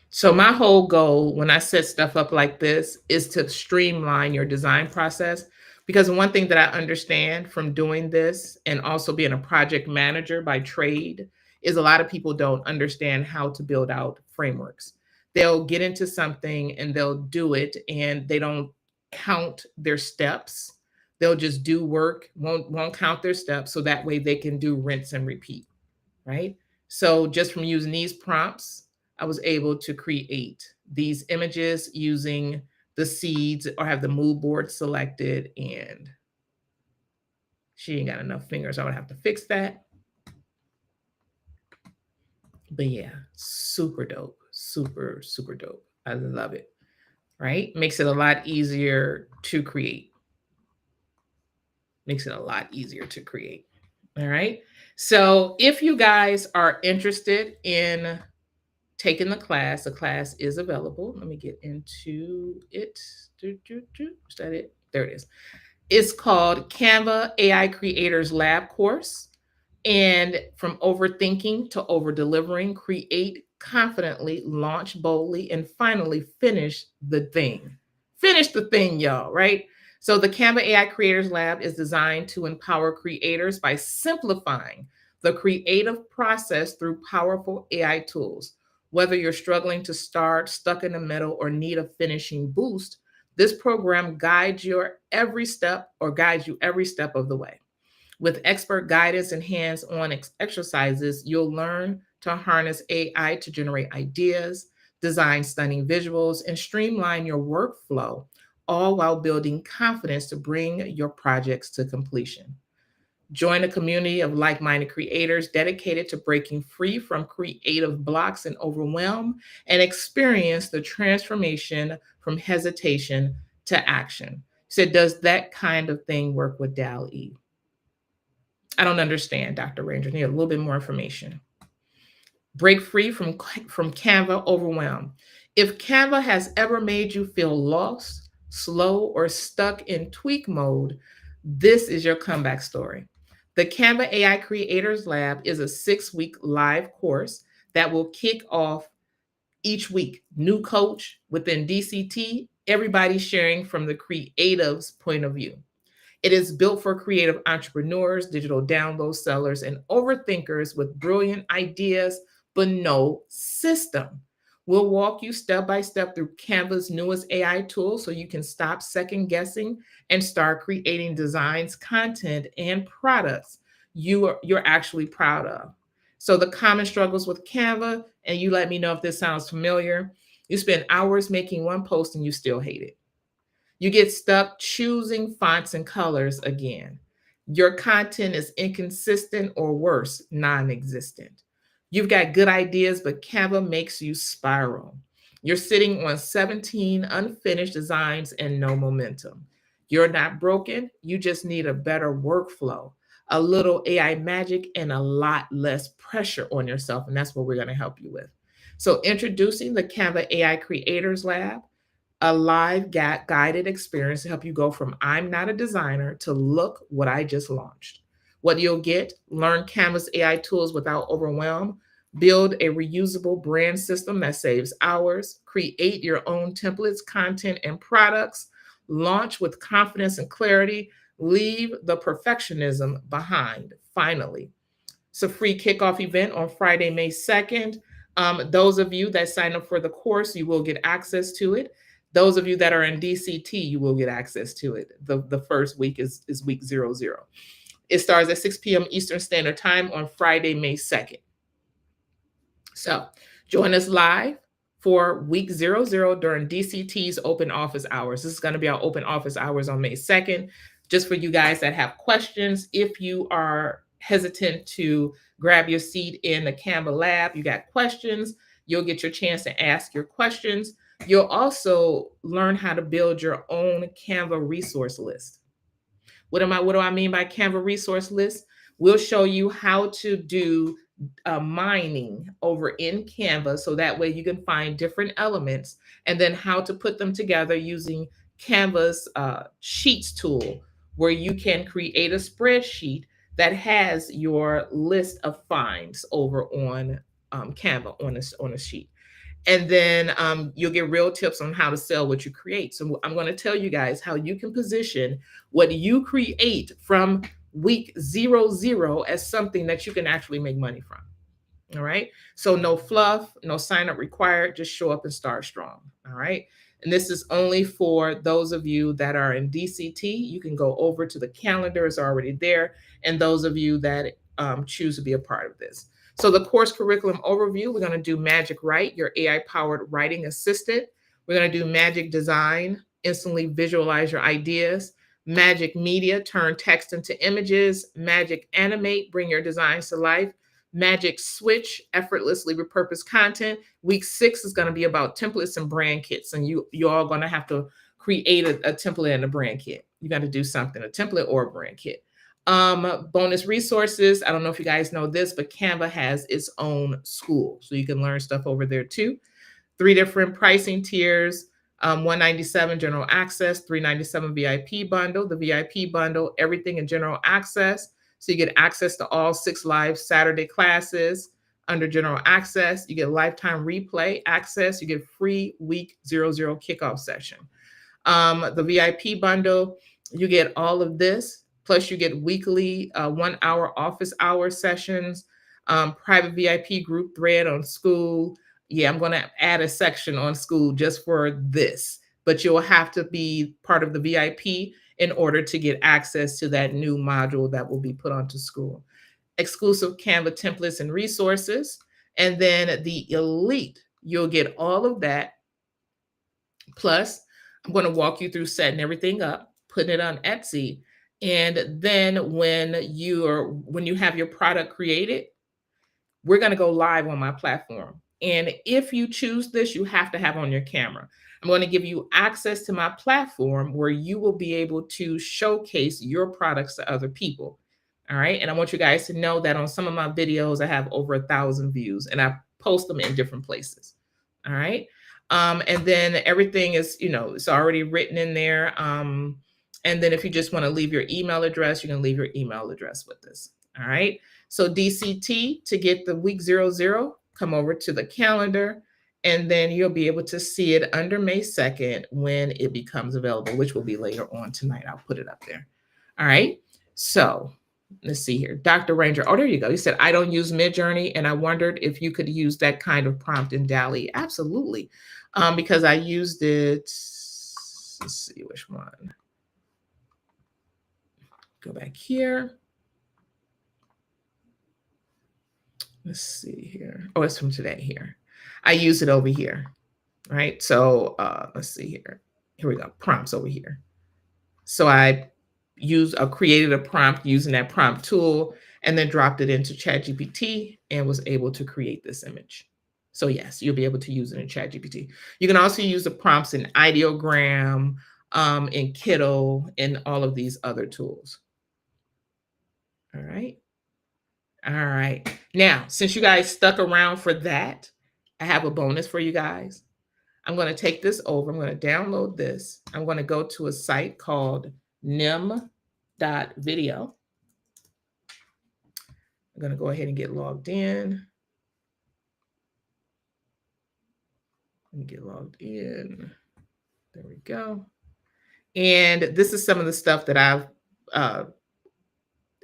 So my whole goal when I set stuff up like this is to streamline your design process, because one thing that I understand from doing this and also being a project manager by trade is a lot of people don't understand how to build out frameworks. They'll get into something and they'll do it and they don't count their steps. They'll just do work, won't count their steps, so that way they can do rinse and repeat, right? So just from using these prompts, I was able to create these images using the seeds or have the mood board selected, and she ain't got enough fingers. I would have to fix that. But yeah, super dope, super, super dope. I love it, right? Makes it a lot easier to create. Makes it a lot easier to create. All right. So if you guys are interested in taking the class is available. Let me get into it. Is that it? There it is. It's called Canva AI Creators Lab Course. And from overthinking to over-delivering, create confidently, launch boldly, and finally finish the thing. Finish the thing, y'all, right? So the Canva AI Creators Lab is designed to empower creators by simplifying the creative process through powerful AI tools. Whether you're struggling to start, stuck in the middle, or need a finishing boost, this program guides you every step of the way. With expert guidance and hands-on exercises, you'll learn to harness AI to generate ideas, design stunning visuals, and streamline your workflow, all while building confidence to bring your projects to completion. Join a community of like-minded creators dedicated to breaking free from creative blocks and overwhelm, and experience the transformation from hesitation to action. So does that kind of thing work with DAL-E? I don't understand, Dr. Ranger. I need a little bit more information. Break free from Canva overwhelm. If Canva has ever made you feel lost, slow, or stuck in tweak mode, this is your comeback story. The Canva AI Creators Lab is a 6-week live course that will kick off each week. New coach within DCT, everybody sharing from the creative's point of view. It is built for creative entrepreneurs, digital download sellers, and overthinkers with brilliant ideas, but no system. We'll walk you step by step through Canva's newest AI tool so you can stop second guessing and start creating designs, content, and products you're actually proud of. So the common struggles with Canva, and you let me know if this sounds familiar. You spend hours making one post and you still hate it. You get stuck choosing fonts and colors again. Your content is inconsistent or worse, non-existent. You've got good ideas, but Canva makes you spiral. You're sitting on 17 unfinished designs and no momentum. You're not broken. You just need a better workflow, a little AI magic, and a lot less pressure on yourself. And that's what we're going to help you with. So introducing the Canva AI Creators Lab, a live guided experience to help you go from I'm not a designer to look what I just launched. What you'll get: learn Canva's AI tools without overwhelm, build a reusable brand system that saves hours, create your own templates, content, and products, launch with confidence and clarity, leave the perfectionism behind. Finally, it's a free kickoff event on Friday, May 2nd. Those of you that sign up for the course, you will get access to it. Those of you that are in DCT, you will get access to it. The first week is week 00. It starts at 6 p.m. Eastern Standard Time on Friday, May 2nd. So join us live for week 00 during DCT's open office hours. This is going to be our open office hours on May 2nd. Just for you guys that have questions, if you are hesitant to grab your seat in the Canva lab, you got questions, you'll get your chance to ask your questions. You'll also learn how to build your own Canva resource list. What do I mean by Canva resource list? We'll show you how to do mining over in Canva, so that way you can find different elements, and then how to put them together using Canva's Sheets tool, where you can create a spreadsheet that has your list of finds over on Canva on a sheet. And then you'll get real tips on how to sell what you create. So I'm going to tell you guys how you can position what you create from week 00 as something that you can actually make money from. All right. So no fluff, no sign up required. Just show up and start strong. All right. And this is only for those of you that are in DCT. You can go over to the calendar, it's already there. And those of you that choose to be a part of this. So the course curriculum overview, we're going to do Magic Write, your AI-powered writing assistant. We're going to do Magic Design, instantly visualize your ideas. Magic Media, turn text into images. Magic Animate, bring your designs to life. Magic Switch, effortlessly repurpose content. Week 6 is going to be about templates and brand kits. And you're all going to have to create a template and a brand kit. You got to do something, a template or a brand kit. Bonus resources. I don't know if you guys know this, but Canva has its own school. So you can learn stuff over there too. 3 different pricing tiers. $197 general access, $397 VIP bundle. The VIP bundle, everything in general access. So you get access to all 6 live Saturday classes under general access. You get lifetime replay access. You get free week 00 kickoff session. The VIP bundle, you get all of this. Plus, you get weekly 1-hour office hour sessions, private VIP group thread on school, Yeah, I'm going to add a section on school just for this, but you'll have to be part of the VIP in order to get access to that new module that will be put onto school. Exclusive Canva templates and resources. And then the elite, you'll get all of that. Plus, I'm going to walk you through setting everything up, putting it on Etsy. And then when you have your product created, we're going to go live on my platform. And if you choose this, you have to have on your camera. I'm going to give you access to my platform where you will be able to showcase your products to other people. All right. And I want you guys to know that on some of my videos, I have over 1,000 views and I post them in different places. All right. And then everything is, it's already written in there. And then if you just want to leave your email address, you can leave your email address with this. All right. So DCT, to get the week 00, come over to the calendar, and then you'll be able to see it under May 2nd when it becomes available, which will be later on tonight. I'll put it up there. All right. So let's see here. Dr. Ranger. Oh, there you go. You said, I don't use Midjourney, and I wondered if you could use that kind of prompt in DALL-E. Absolutely. Because I used it. Let's see which one. Go back here. Let's see here. Oh, it's from today here. I use it over here, right? So let's see here. Here we go. Prompts over here. So I created a prompt using that prompt tool and then dropped it into ChatGPT and was able to create this image. So yes, you'll be able to use it in ChatGPT. You can also use the prompts in Ideogram, in Kiddo, and all of these other tools. All right. All right. Now, since you guys stuck around for that, I have a bonus for you guys. I'm going to take this over. I'm going to download this. I'm going to go to a site called Nim.video. I'm going to go ahead and get logged in. Let me get logged in. There we go. And this is some of the stuff that I've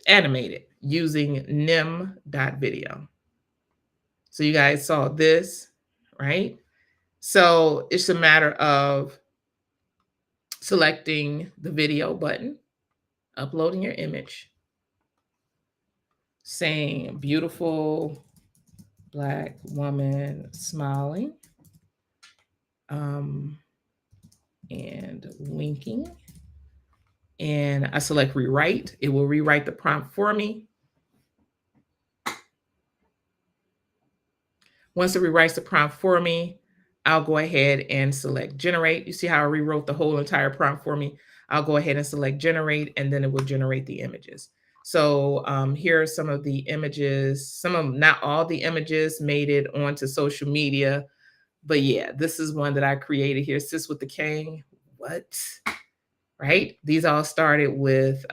animated using Nim.video. So you guys saw this, right? So it's a matter of selecting the video button, uploading your image, saying beautiful Black woman smiling, and winking. And I select rewrite. It will rewrite the prompt for me. Once it rewrites the prompt for me, I'll go ahead and select generate. You see how I rewrote the whole entire prompt for me? I'll go ahead and select generate, and then it will generate the images. So here are some of the images. Not all the images made it onto social media, but yeah, this is one that I created here. Sis with the cane. What? Right? These all started with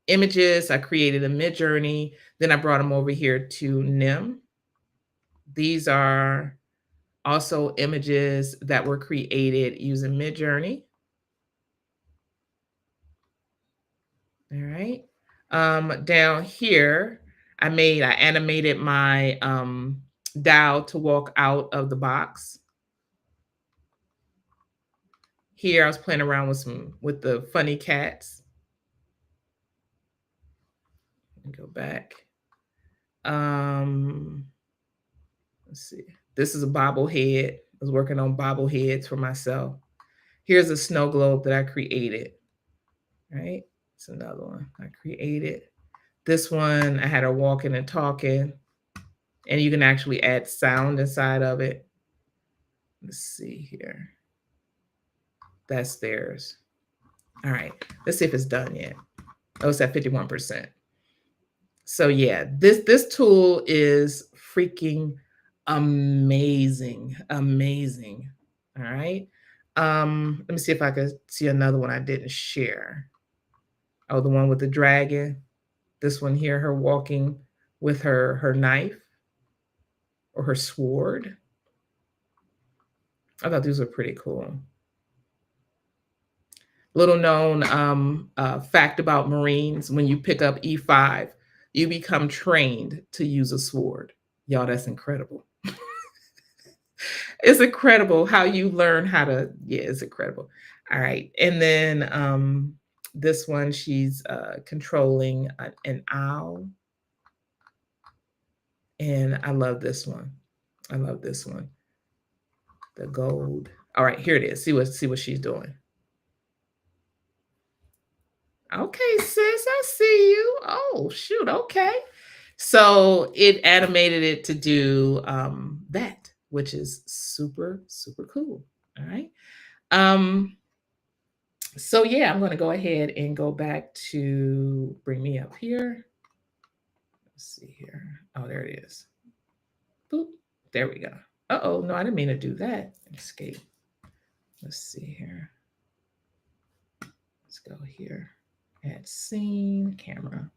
images. I created a Midjourney. Then I brought them over here to Nim. These are also images that were created using Midjourney. All right. Down here, I animated my doll to walk out of the box. Here, I was playing around with the funny cats. Let me go back. Let's see. This is a bobblehead. I was working on bobbleheads for myself. Here's a snow globe that I created. Right? It's another one I created. This one, I had her walking and talking. And you can actually add sound inside of it. Let's see here. That's theirs. All right. Let's see if it's done yet. Oh, it's at 51%. So yeah, this tool is freaking amazing. Amazing. All right. Let me see if I could see another one I didn't share. Oh, the one with the dragon. This one here, her walking with her knife or her sword. I thought these were pretty cool. Little known fact about Marines: when you pick up E5, you become trained to use a sword. Y'all, that's incredible. It's incredible how you learn how to, yeah, it's incredible. All right. And then this one, she's controlling an owl. And I love this one. I love this one. The gold. All right, here it is. See what she's doing. Okay, sis, I see you. Oh, shoot. Okay. So it animated it to do that, which is super, super cool. All right. So yeah, I'm going to go ahead and go back to bring me up here. Let's see here. Oh, there it is. Boop. There we go. Uh-oh, no, I didn't mean to do that. Escape. Let's see here. Let's go here. Add scene, camera.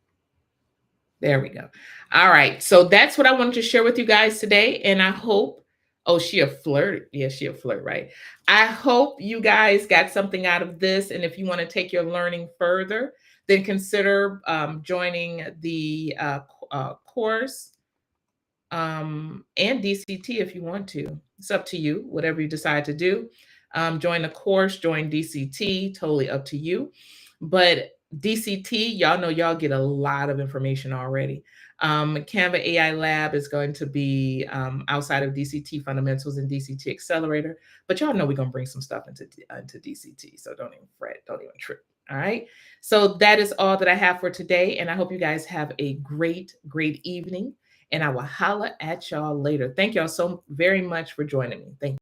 There we go. All right. So that's what I wanted to share with you guys today. And I hope, oh, she a flirt. Yeah, she a flirt, right? I hope you guys got something out of this. And if you want to take your learning further, then consider joining the course and DCT if you want to. It's up to you, whatever you decide to do. Join the course, join DCT, totally up to you. But DCT, y'all know y'all get a lot of information already. Canva AI Lab is going to be outside of DCT Fundamentals and DCT Accelerator, but y'all know we're going to bring some stuff into DCT, so don't even fret, don't even trip. All right. So that is all that I have for today, and I hope you guys have a great, great evening, and I will holla at y'all later. Thank y'all so very much for joining me. Thank you.